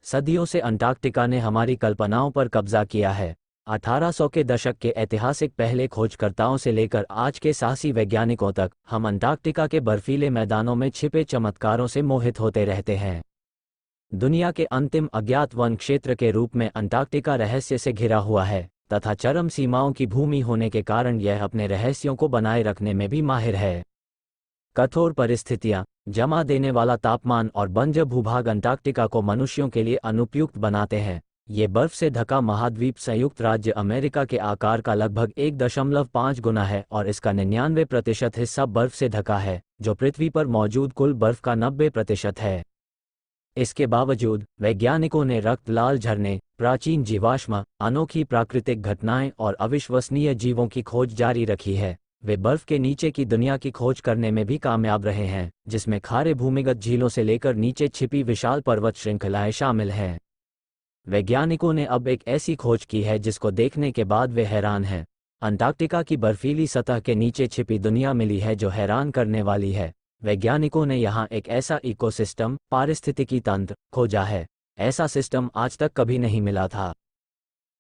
सदियों से अंटार्कटिका ने हमारी कल्पनाओं पर कब्जा किया है। 1800 के दशक के ऐतिहासिक पहले खोजकर्ताओं से लेकर आज के साहसी वैज्ञानिकों तक, हम अंटार्कटिका के बर्फीले मैदानों में छिपे चमत्कारों से मोहित होते रहते हैं। दुनिया के अंतिम अज्ञात वन क्षेत्र के रूप में अंटार्कटिका रहस्य से घिरा हुआ है, तथा चरम सीमाओं की भूमि होने के कारण यह अपने रहस्यों को बनाए रखने में भी माहिर है। कठोर परिस्थितियां, जमा देने वाला तापमान और बंजर भूभाग अंटार्कटिका को मनुष्यों के लिए अनुपयुक्त बनाते हैं। ये बर्फ से ढका महाद्वीप संयुक्त राज्य अमेरिका के आकार का लगभग 1.5 गुना है और इसका 99% हिस्सा बर्फ से ढका है, जो पृथ्वी पर मौजूद कुल बर्फ का 90% है। इसके बावजूद वैज्ञानिकों ने रक्त लाल झरने, प्राचीन जीवाश्म, अनोखी प्राकृतिक घटनाएं और अविश्वसनीय जीवों की खोज जारी रखी है। वे बर्फ के नीचे की दुनिया की खोज करने में भी कामयाब रहे हैं, जिसमें खारे भूमिगत झीलों से लेकर नीचे छिपी विशाल पर्वत श्रृंखलाएं शामिल हैं। वैज्ञानिकों ने अब एक ऐसी खोज की है जिसको देखने के बाद वे हैरान हैं। अंटार्कटिका की बर्फीली सतह के नीचे छिपी दुनिया मिली है जो हैरान करने वाली है। वैज्ञानिकों ने यहाँ एक ऐसा इकोसिस्टम, पारिस्थितिकी तंत्र खोजा है। ऐसा सिस्टम आज तक कभी नहीं मिला था।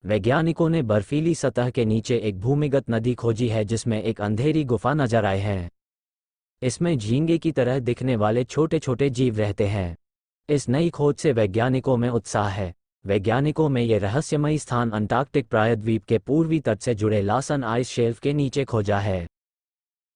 वैज्ञानिकों ने बर्फीली सतह के नीचे एक भूमिगत नदी खोजी है जिसमें एक अंधेरी गुफा नजर आए हैं। इसमें झींगे की तरह दिखने वाले छोटे छोटे जीव रहते हैं। इस नई खोज से वैज्ञानिकों में उत्साह है। वैज्ञानिकों में ये रहस्यमयी स्थान अंटार्कटिक प्रायद्वीप के पूर्वी तट से जुड़े लासन आइस शेल्फ के नीचे खोजा है।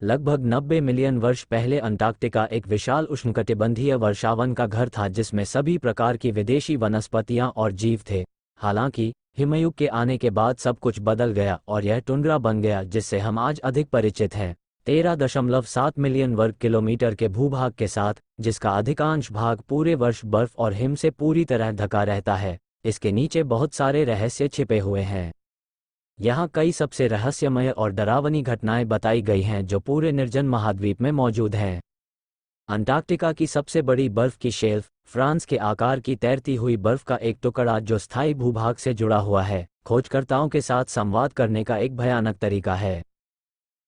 लगभग 90 मिलियन वर्ष पहले अंटार्कटिका एक विशाल उष्णकटिबंधीय वर्षावन का घर था जिसमें सभी प्रकार की विदेशी वनस्पतियां और जीव थे। हालांकि हिमयुग के आने के बाद सब कुछ बदल गया और यह टुंड्रा बन गया जिससे हम आज अधिक परिचित हैं। 13.7 मिलियन वर्ग किलोमीटर के भूभाग के साथ, जिसका अधिकांश भाग पूरे वर्ष बर्फ और हिम से पूरी तरह ढका रहता है, इसके नीचे बहुत सारे रहस्य छिपे हुए हैं। यहाँ कई सबसे रहस्यमय और डरावनी घटनाएं बताई गई हैं जो पूरे निर्जन महाद्वीप में मौजूद हैं। अंटार्कटिका की सबसे बड़ी बर्फ की शेल्फ, फ्रांस के आकार की तैरती हुई बर्फ का एक टुकड़ा जो स्थायी भूभाग से जुड़ा हुआ है, खोजकर्ताओं के साथ संवाद करने का एक भयानक तरीका है।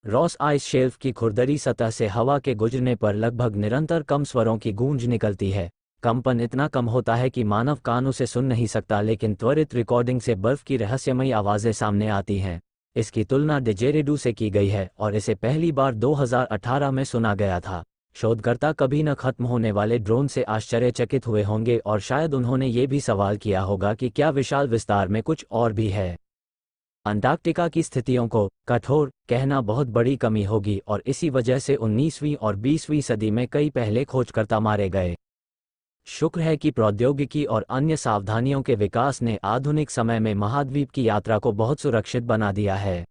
रॉस आइस शेल्फ की खुरदरी सतह से हवा के गुजरने पर लगभग निरंतर कम स्वरों की गूंज निकलती है। कंपन इतना कम होता है कि मानव कान उसे सुन नहीं सकता, लेकिन त्वरित रिकॉर्डिंग से बर्फ की रहस्यमयी आवाज़ें सामने आती हैं। इसकी तुलना डिजेरेडू से की गई है और इसे पहली बार 2018 में सुना गया था। शोधकर्ता कभी न खत्म होने वाले ड्रोन से आश्चर्यचकित हुए होंगे और शायद उन्होंने ये भी सवाल किया होगा कि क्या विशाल विस्तार में कुछ और भी है। अंटार्कटिका की स्थितियों को कठोर कहना बहुत बड़ी कमी होगी और इसी वजह से 19वीं और 20वीं सदी में कई पहले खोजकर्ता मारे गए। शुक्र है कि प्रौद्योगिकी और अन्य सावधानियों के विकास ने आधुनिक समय में महाद्वीप की यात्रा को बहुत सुरक्षित बना दिया है।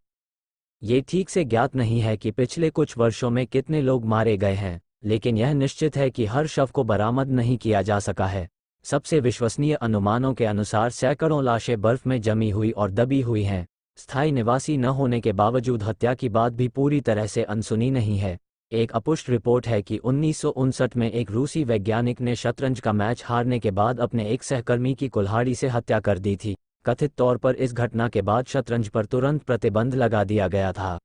ये ठीक से ज्ञात नहीं है कि पिछले कुछ वर्षों में कितने लोग मारे गए हैं, लेकिन यह निश्चित है कि हर शव को बरामद नहीं किया जा सका है। सबसे विश्वसनीय अनुमानों के अनुसार सैकड़ों लाशें बर्फ में जमी हुई और दबी हुई हैं। स्थायी निवासी न होने के बावजूद हत्या की बात भी पूरी तरह से अनसुनी नहीं है। एक अपुष्ट रिपोर्ट है कि 1959 में एक रूसी वैज्ञानिक ने शतरंज का मैच हारने के बाद अपने एक सहकर्मी की कुल्हाड़ी से हत्या कर दी थी। कथित तौर पर इस घटना के बाद शतरंज पर तुरंत प्रतिबंध लगा दिया गया था।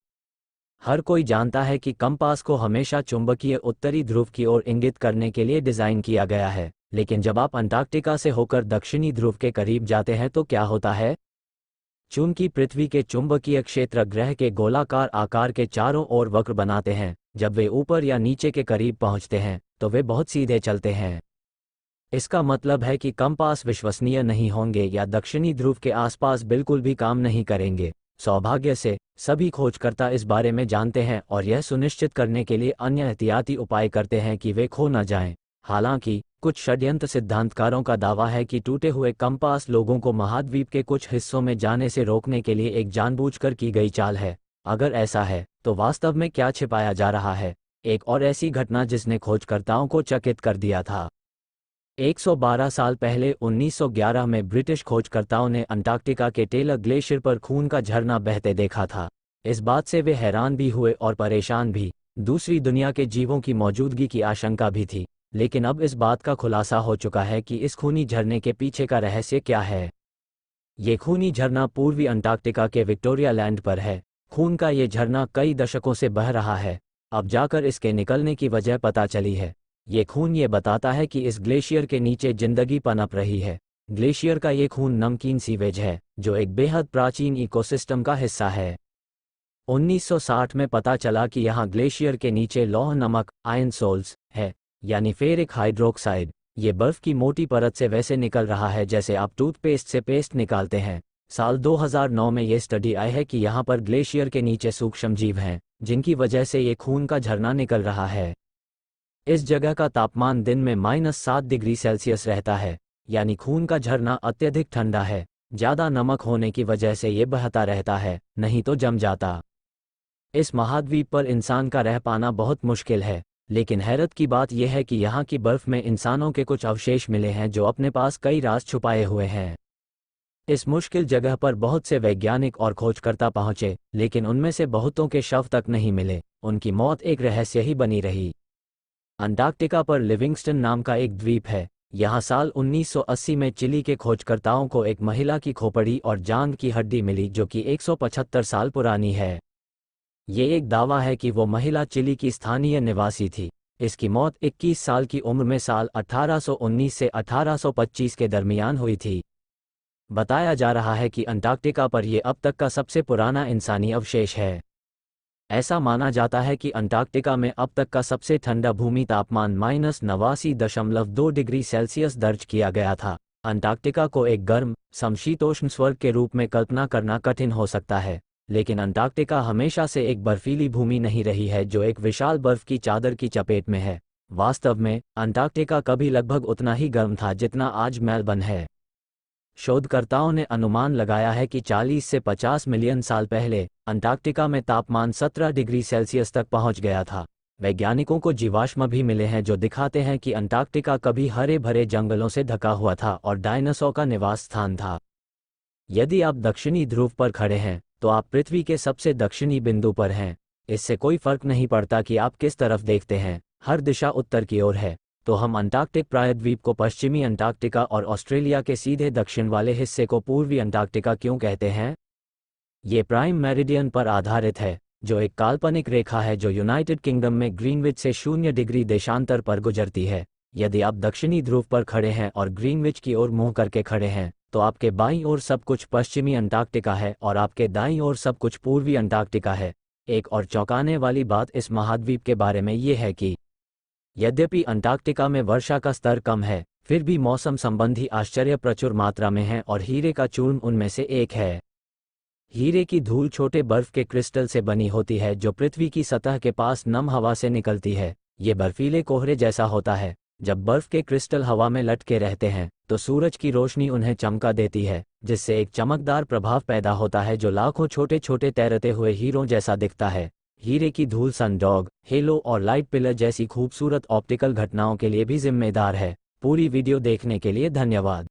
हर कोई जानता है कि कंपास को हमेशा चुंबकीय उत्तरी ध्रुव की ओर इंगित करने के लिए डिज़ाइन किया गया है, लेकिन जब आप अंटार्कटिका से होकर दक्षिणी ध्रुव के करीब जाते हैं तो क्या होता है? चूंकि पृथ्वी के चुंबकीय क्षेत्र ग्रह के गोलाकार आकार के चारों ओर वक्र बनाते हैं, जब वे ऊपर या नीचे के करीब पहुंचते हैं तो वे बहुत सीधे चलते हैं। इसका मतलब है कि कंपास विश्वसनीय नहीं होंगे या दक्षिणी ध्रुव के आसपास बिल्कुल भी काम नहीं करेंगे। सौभाग्य से सभी खोजकर्ता इस बारे में जानते हैं और यह सुनिश्चित करने के लिए अन्य एहतियाती उपाय करते हैं कि वे खो न जाएं। हालांकि कुछ षड्यंत्र सिद्धांतकारों का दावा है कि टूटे हुए कंपास लोगों को महाद्वीप के कुछ हिस्सों में जाने से रोकने के लिए एक जानबूझकर की गई चाल है। अगर ऐसा है तो वास्तव में क्या छिपाया जा रहा है? एक और ऐसी घटना जिसने खोजकर्ताओं को चकित कर दिया था। 112 साल पहले 1911 में ब्रिटिश खोजकर्ताओं ने अंटार्कटिका के टेलर ग्लेशियर पर खून का झरना बहते देखा था। इस बात से वे हैरान भी हुए और परेशान भी। दूसरी दुनिया के जीवों की मौजूदगी की आशंका भी थी, लेकिन अब इस बात का खुलासा हो चुका है कि इस खूनी झरने के पीछे का रहस्य क्या है। ये खूनी झरना पूर्वी अंटार्कटिका के विक्टोरिया लैंड पर है। खून का ये झरना कई दशकों से बह रहा है। अब जाकर इसके निकलने की वजह पता चली है। ये खून ये बताता है कि इस ग्लेशियर के नीचे जिंदगी पनप रही है। ग्लेशियर का ये खून नमकीन सीवेज है जो एक बेहद प्राचीन इकोसिस्टम का हिस्सा है। 1960 में पता चला कि यहाँ ग्लेशियर के नीचे लौह नमक आयन सोल्स है, यानी फेरिक हाइड्रोक्साइड। ये बर्फ की मोटी परत से वैसे निकल रहा है जैसे आप टूथपेस्ट से पेस्ट निकालते हैं। साल 2009 में ये स्टडी आई है कि यहाँ पर ग्लेशियर के नीचे सूक्ष्म जीव हैं जिनकी वजह से ये खून का झरना निकल रहा है। इस जगह का तापमान दिन में -7 डिग्री सेल्सियस रहता है, यानी खून का झरना अत्यधिक ठंडा है। ज़्यादा नमक होने की वजह से ये बहता रहता है, नहीं तो जम जाता। इस महाद्वीप पर इंसान का रह पाना बहुत मुश्किल है, लेकिन हैरत की बात यह है कि यहाँ की बर्फ में इंसानों के कुछ अवशेष मिले हैं जो अपने पास कई राज छुपाए हुए हैं। इस मुश्किल जगह पर बहुत से वैज्ञानिक और खोजकर्ता पहुंचे, लेकिन उनमें से बहुतों के शव तक नहीं मिले। उनकी मौत एक रहस्य ही बनी रही। अंटार्कटिका पर लिविंगस्टन नाम का एक द्वीप है। यहाँ साल 1980 में चिली के खोजकर्ताओं को एक महिला की खोपड़ी और जांघ की हड्डी मिली जो कि 175 साल पुरानी है। ये एक दावा है कि वो महिला चिली की स्थानीय निवासी थी। इसकी मौत 21 साल की उम्र में साल 1819 से 1825 के दरमियान हुई थी। बताया जा रहा है कि अंटार्कटिका पर यह अब तक का सबसे पुराना इंसानी अवशेष है। ऐसा माना जाता है कि अंटार्कटिका में अब तक का सबसे ठंडा भूमि तापमान -89.2 डिग्री सेल्सियस दर्ज किया गया था। अंटार्कटिका को एक गर्म समशीतोष्ण स्वर्ग के रूप में कल्पना करना कठिन हो सकता है, लेकिन अंटार्कटिका हमेशा से एक बर्फीली भूमि नहीं रही है जो एक विशाल बर्फ की चादर की चपेट में है। वास्तव में अंटार्कटिका कभी लगभग उतना ही गर्म था जितना आज मेलबर्न है। शोधकर्ताओं ने अनुमान लगाया है कि 40 से 50 मिलियन साल पहले अंटार्कटिका में तापमान 17 डिग्री सेल्सियस तक पहुंच गया था। वैज्ञानिकों को जीवाश्म भी मिले हैं जो दिखाते हैं कि अंटार्कटिका कभी हरे भरे जंगलों से ढका हुआ था और डायनासोर का निवास स्थान था। यदि आप दक्षिणी ध्रुव पर खड़े हैं तो आप पृथ्वी के सबसे दक्षिणी बिंदु पर हैं। इससे कोई फर्क नहीं पड़ता कि आप किस तरफ देखते हैं, हर दिशा उत्तर की ओर है। तो हम अंटार्कटिक प्रायद्वीप को पश्चिमी अंटार्कटिका और ऑस्ट्रेलिया के सीधे दक्षिण वाले हिस्से को पूर्वी अंटार्कटिका क्यों कहते हैं? ये प्राइम मेरिडियन पर आधारित है, जो एक काल्पनिक रेखा है जो यूनाइटेड किंगडम में ग्रीनविच से 0 डिग्री देशांतर पर गुजरती है। यदि आप दक्षिणी ध्रुव पर खड़े हैं और ग्रीनविच की ओर मुंह करके खड़े हैं तो आपके बाईं ओर सब कुछ पश्चिमी अंटार्कटिका है और आपके दाईं ओर सब कुछ पूर्वी अंटार्कटिका है। एक और चौंकाने वाली बात इस महाद्वीप के बारे में ये है कि यद्यपि अंटार्कटिका में वर्षा का स्तर कम है, फिर भी मौसम संबंधी आश्चर्य प्रचुर मात्रा में है और हीरे का चूर्ण उनमें से एक है। हीरे की धूल छोटे बर्फ के क्रिस्टल से बनी होती है जो पृथ्वी की सतह के पास नम हवा से निकलती है। ये बर्फीले कोहरे जैसा होता है। जब बर्फ के क्रिस्टल हवा में लटके रहते हैं तो सूरज की रोशनी उन्हें चमका देती है, जिससे एक चमकदार प्रभाव पैदा होता है जो लाखों छोटे छोटे तैरते हुए हीरों जैसा दिखता है। हीरे की धूल सनडॉग, हेलो और लाइट पिलर जैसी खूबसूरत ऑप्टिकल घटनाओं के लिए भी जिम्मेदार है। पूरी वीडियो देखने के लिए धन्यवाद।